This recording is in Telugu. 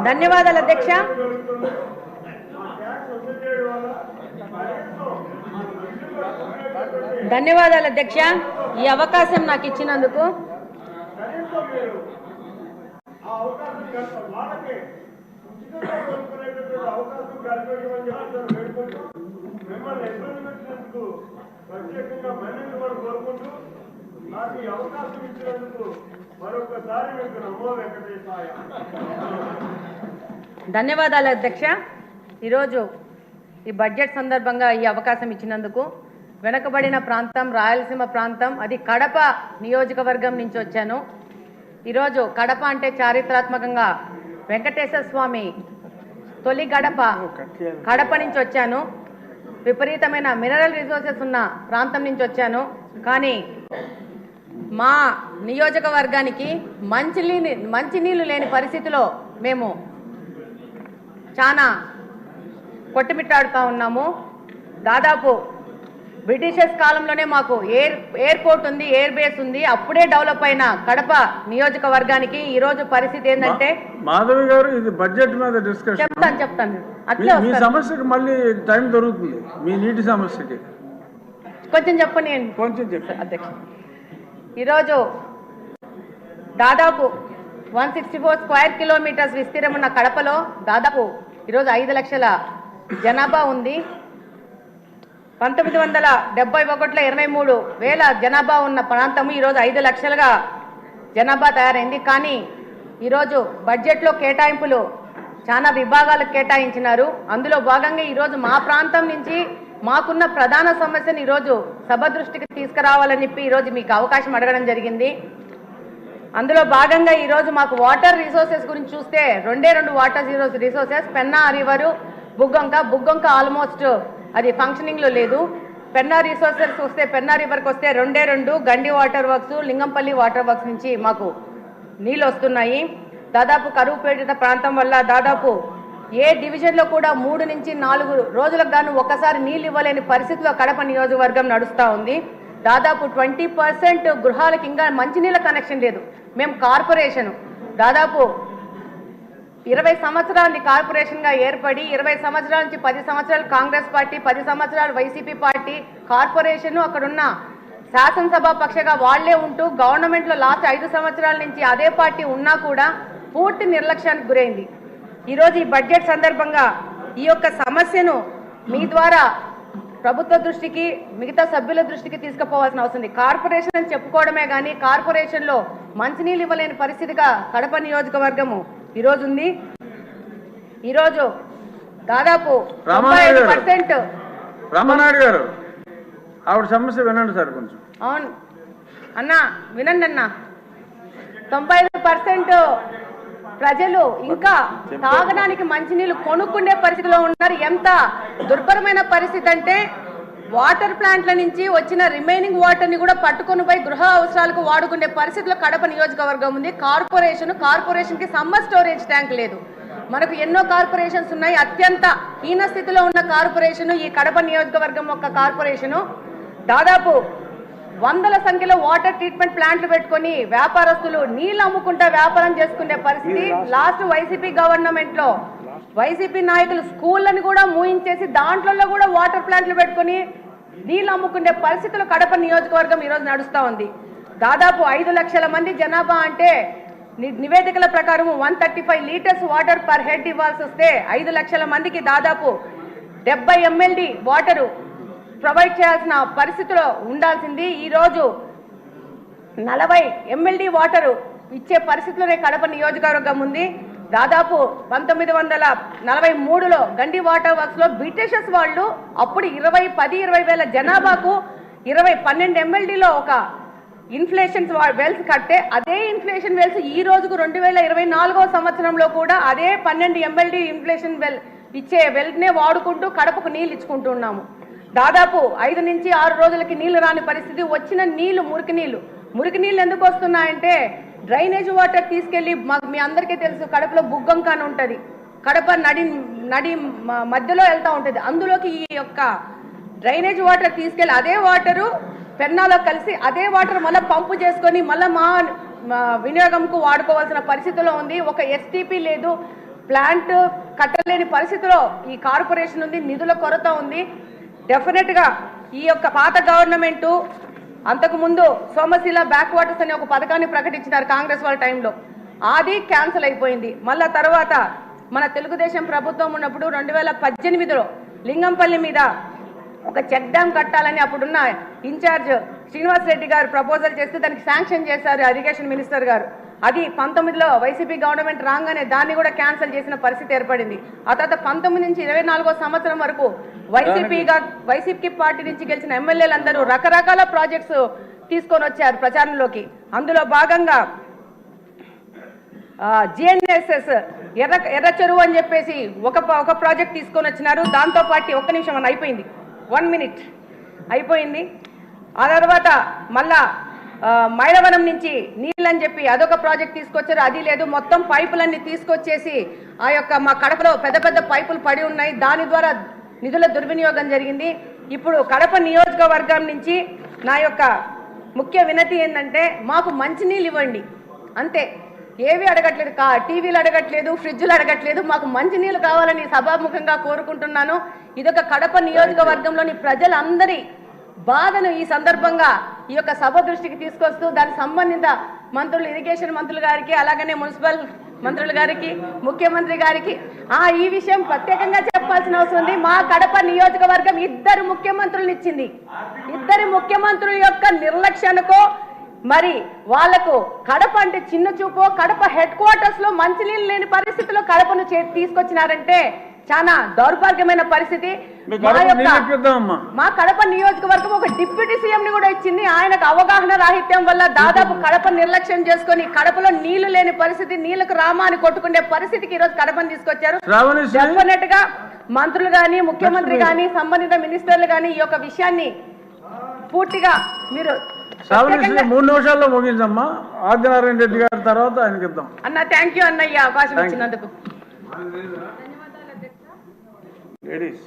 ధన్యవాదాలు అధ్యక్ష. ధన్యవాదాలు అధ్యక్ష, ఈ అవకాశం నాకు ఇచ్చినందుకు. ధన్యవాదాలు అధ్యక్ష. ఈరోజు ఈ బడ్జెట్ సందర్భంగా ఈ అవకాశం ఇచ్చినందుకు. వెనుకబడిన ప్రాంతం రాయలసీమ ప్రాంతం, అది కడప నియోజకవర్గం నుంచి వచ్చాను. ఈరోజు కడప అంటే చారిత్రాత్మకంగా వెంకటేశ్వర స్వామి తొలి గడప కడప నుంచి వచ్చాను. విపరీతమైన మినరల్ రిసోర్సెస్ ఉన్న ప్రాంతం నుంచి వచ్చాను. కానీ మా నియోజకవర్గానికి మంచినీళ్ళు లేని పరిస్థితిలో మేము చాలా కొట్టుమిట్టాడుతూ ఉన్నాము. దాదాపు బ్రిటిషర్స్ కాలంలోనే మాకు ఎయిర్పోర్ట్ ఉంది, ఎయిర్ బేస్ ఉంది. అప్పుడే డెవలప్ అయిన కడప నియోజకవర్గానికి ఈ రోజు పరిస్థితి ఏంటంటే, మాధవి గారు ఇది బడ్జెట్ మీద డిస్కషన్ చెప్తాను అట్లే. మీ సమస్యకి మళ్ళీ టైం దొరుకుతుంది. మీ నీటి సమస్యకి కొంచెం చెప్పండి. కొంచెం చెప్పండి అధ్యక్ష. ఈరోజు దాదాపు 164 స్క్వేర్ కిలోమీటర్స్ విస్తీర్ణం ఉన్న కడపలో దాదాపు ఈరోజు 5 లక్షల జనాభా ఉంది. 1971లో 23,000 జనాభా ఉన్న ప్రాంతము ఈరోజు 5 లక్షలుగా జనాభా తయారైంది. కానీ ఈరోజు బడ్జెట్లో కేటాయింపులు చాలా విభాగాలకు కేటాయించినారు. అందులో భాగంగా ఈరోజు మా ప్రాంతం నుంచి మాకున్న ప్రధాన సమస్యను ఈరోజు సభ దృష్టికి తీసుకురావాలని చెప్పి ఈరోజు మీకు అవకాశం అడగడం జరిగింది. అందులో భాగంగా ఈరోజు మాకు వాటర్ రిసోర్సెస్ గురించి చూస్తే 2 water resources, Penna river, Buggavanka almost అది ఫంక్షనింగ్లో లేదు. పెన్నా రిసోర్సెస్ వస్తే, పెన్నా రివర్కి వస్తే 2 Gandi water works, Lingampalli water works నుంచి మాకు నీళ్ళు వస్తున్నాయి. దాదాపు కరువు పీడిత ప్రాంతం వల్ల దాదాపు ఏ డివిజన్లో కూడా 3 నుంచి 4 రోజులకు గాను ఒక్కసారి నీళ్ళు ఇవ్వలేని పరిస్థితిలో కడప నియోజకవర్గం నడుస్తూ ఉంది. దాదాపు 20% గృహాలకు ఇంకా మంచినీళ్ళ కనెక్షన్ లేదు. మేము కార్పొరేషన్ దాదాపు 20 సంవత్సరాలని కార్పొరేషన్గా ఏర్పడి 20 సంవత్సరాల నుంచి 10 సంవత్సరాలు కాంగ్రెస్ పార్టీ, 10 సంవత్సరాలు వైసీపీ పార్టీ, కార్పొరేషన్ అక్కడున్న శాసనసభ పక్షగా వాళ్లే ఉంటూ గవర్నమెంట్లో లాస్ట్ 5 సంవత్సరాల నుంచి అదే పార్టీ ఉన్నా కూడా పూర్తి నిర్లక్ష్యానికి గురైంది. ఈరోజు ఈ బడ్జెట్ సందర్భంగా ఈ యొక్క సమస్యను మీ ద్వారా ప్రభుత్వ దృష్టికి, మిగతా సభ్యుల దృష్టికి తీసుకుపోవాల్సిన అవసరం ఉంది. కార్పొరేషన్ అని చెప్పుకోవడమే కానీ కార్పొరేషన్లో మంచినీళ్ళు ఇవ్వలేని పరిస్థితిగా కడప నియోజకవర్గము ఈరోజు ఉంది. ఈరోజు దాదాపు 95% రామనాయుడు గారు ఆవిడ సమస్య వినండి సార్ కొంచెం. అవును అన్న, వినండి అన్న. 95% ప్రజలు ఇంకా తాగడానికి మంచినీళ్ళు కొనుక్కునే పరిస్థితిలో ఉన్నారు. ఎంత దుర్భరమైన పరిస్థితి అంటే వాటర్ ప్లాంట్ల నుంచి వచ్చిన రిమైనింగ్ వాటర్ని కూడా పట్టుకొని పోయి గృహ అవసరాలకు వాడుకునే పరిస్థితిలో కడప నియోజకవర్గం ఉంది. కార్పొరేషన్కి సమ్మర్ స్టోరేజ్ ట్యాంక్ లేదు. మనకు ఎన్నో కార్పొరేషన్స్ ఉన్నాయి. అత్యంత హీన స్థితిలో ఉన్న కార్పొరేషన్ ఈ కడప నియోజకవర్గం యొక్క కార్పొరేషను. దాదాపు 100ల సంఖ్యలో వాటర్ ట్రీట్మెంట్ ప్లాంట్లు పెట్టుకొని వ్యాపారస్తులు నీళ్ళు అమ్ముకుంటా వ్యాపారం చేసుకునే పరిస్థితి. లాస్ట్ వైసీపీ గవర్నమెంట్లో వైసీపీ నాయకులు స్కూళ్ళని కూడా మూయించేసి దాంట్లో కూడా వాటర్ ప్లాంట్లు పెట్టుకొని నీళ్ళు అమ్ముకునే పరిస్థితులు కడప నియోజకవర్గం ఈరోజు నడుస్తూ ఉంది. దాదాపు 5 లక్షల మంది జనాభా అంటే నివేదికల ప్రకారం 135 లీటర్స్ వాటర్ పర్ హెడ్ ఇవ్వాల్సి వస్తే 5 లక్షల మందికి దాదాపు 70 MLD వాటరు ప్రొవైడ్ చేయాల్సిన పరిస్థితిలో ఉండాల్సింది. ఈరోజు 40 MLD వాటరు ఇచ్చే పరిస్థితిలోనే కడప నియోజకవర్గం ఉంది. దాదాపు 1943లో గండి వాటర్ వర్క్స్లో బ్రిటిషర్స్ వాళ్ళు అప్పుడు 10-20 వేల జనాభాకు 12 MLDలో ఒక ఇన్ఫ్లేషన్ వెల్స్ కట్టే అదే ఇన్ఫ్లేషన్ వెల్స్ ఈ రోజుకు 2024వ సంవత్సరంలో కూడా అదే 12 MLD ఇన్ఫ్లేషన్ వెల్ ఇచ్చే వెల్నే వాడుకుంటూ కడపకు నీళ్ళు ఇచ్చుకుంటున్నాము. దాదాపు 5 నుంచి 6 రోజులకి నీళ్లు రాని పరిస్థితి. వచ్చిన నీళ్లు మురికి నీళ్ళు ఎందుకు వస్తున్నాయంటే డ్రైనేజ్ వాటర్ తీసుకెళ్లి మీ అందరికీ తెలుసు కడపలో బుగ్గొంక అని ఉంటుంది. కడప నడి మధ్యలో వెళ్తూ ఉంటుంది. అందులోకి ఈ యొక్క డ్రైనేజ్ వాటర్ తీసుకెళ్లి అదే వాటరు పెన్నాలో కలిసి అదే వాటర్ మళ్ళీ పంపు చేసుకొని మళ్ళీ మా వినియోగంకు వాడుకోవాల్సిన పరిస్థితిలో ఉంది. ఒక ఎస్టీపీ లేదు, ప్లాంట్ కట్టలేని పరిస్థితిలో ఈ కార్పొరేషన్ ఉంది, నిధుల కొరత ఉంది. డెఫినెట్గా ఈ యొక్క పాత గవర్నమెంటు అంతకుముందు సోమశిల బ్యాక్ వాటర్స్ అనే ఒక పథకాన్ని ప్రకటించినారు కాంగ్రెస్ వాళ్ళ టైంలో, అది క్యాన్సిల్ అయిపోయింది. మళ్ళా తర్వాత మన తెలుగుదేశం ప్రభుత్వం ఉన్నప్పుడు 2018లో లింగంపల్లి మీద ఒక చెక్ డ్యామ్ కట్టాలని అప్పుడున్న ఇన్ఛార్జ్ శ్రీనివాస్ రెడ్డి గారు ప్రపోజల్ చేస్తే దానికి శాంక్షన్ చేశారు ఇరిగేషన్ మినిస్టర్ గారు. అది 19లో వైసీపీ గవర్నమెంట్ రాగానే దాన్ని కూడా క్యాన్సిల్ చేసిన పరిస్థితి ఏర్పడింది. ఆ తర్వాత 19 నుంచి 24వ సంవత్సరం వరకు వైసీపీ పార్టీ నుంచి గెలిచిన ఎమ్మెల్యేలందరూ రకరకాల ప్రాజెక్ట్స్ తీసుకొని వచ్చారు ప్రచారంలోకి. అందులో భాగంగా జిఎన్ఎస్ఎస్ ఎర్ర చెరువు అని చెప్పేసి ఒక ప్రాజెక్ట్ తీసుకొని వచ్చినారు. దాంతో పాటు ఒక్క నిమిషం అని అయిపోయింది, 1 minute అయిపోయింది. ఆ తర్వాత మళ్ళా మైలవనం నుంచి నీళ్ళని చెప్పి అదొక ప్రాజెక్ట్ తీసుకొచ్చారు, అది లేదు. మొత్తం పైపులన్నీ తీసుకొచ్చేసి ఆ యొక్క మా కడపలో పెద్ద పెద్ద పైపులు పడి ఉన్నాయి, దాని ద్వారా నిధుల దుర్వినియోగం జరిగింది. ఇప్పుడు కడప నియోజకవర్గం నుంచి నా యొక్క ముఖ్య వినతి ఏంటంటే మాకు మంచినీళ్ళు ఇవ్వండి అంతే, ఏవి అడగట్లేదు, టీవీలు అడగట్లేదు, ఫ్రిడ్జ్లు అడగట్లేదు, మాకు మంచినీళ్ళు కావాలని సభాముఖంగా కోరుకుంటున్నాను. ఇదొక కడప నియోజకవర్గంలోని ప్రజలందరి బాధను ఈ సందర్భంగా ఈ యొక్క సభ దృష్టికి తీసుకొస్తూ దానికి సంబంధిత మంత్రులు, ఇరిగేషన్ మంత్రులు గారికి, అలాగనే మున్సిపల్ మంత్రులు గారికి, ముఖ్యమంత్రి గారికి ఈ విషయం ప్రత్యేకంగా చెప్పాల్సిన అవసరం ఉంది. మా కడప నియోజకవర్గం 2 ముఖ్యమంత్రులను ఇచ్చింది. 2 ముఖ్యమంత్రుల యొక్క నిర్లక్ష్యానికో మరి వాళ్లకు కడప అంటే చిన్న చూపో, కడప హెడ్ క్వార్టర్స్ లో మంచినీళ్ళు లేని పరిస్థితిలో కడపను తీసుకొచ్చినారంటే చాలా దౌర్భాగ్యమైన పరిస్థితి. మా కడప నియోజకవర్గం ఒక డిప్యూటీ సీఎం ని కూడా ఇచ్చింది. ఆయనకు అవగాహన రాహిత్యం వల్ల దాదాపు కడప నిర్లక్ష్యం చేసుకుని కడపలో నీళ్లు లేని పరిస్థితి, నీళ్లకు రామాని కొట్టుకునే పరిస్థితికి ఈ రోజు కడపని తీసుకొచ్చారు. డెఫినెట్ గా మంత్రులు గాని, ముఖ్యమంత్రి గాని, సంబంధిత మినిస్టర్లు గాని ఈ యొక్క విషయాన్ని పూర్తిగా మీరు 3 నిమిషాల్లో ముగించమ్మా. ఆదినారాయణ రెడ్డి గారి తర్వాత ఆయనకి ఇద్దాం. అన్న థ్యాంక్ యూ అన్నయ్య అవకాశం ఇచ్చినందుకు. లేడీస్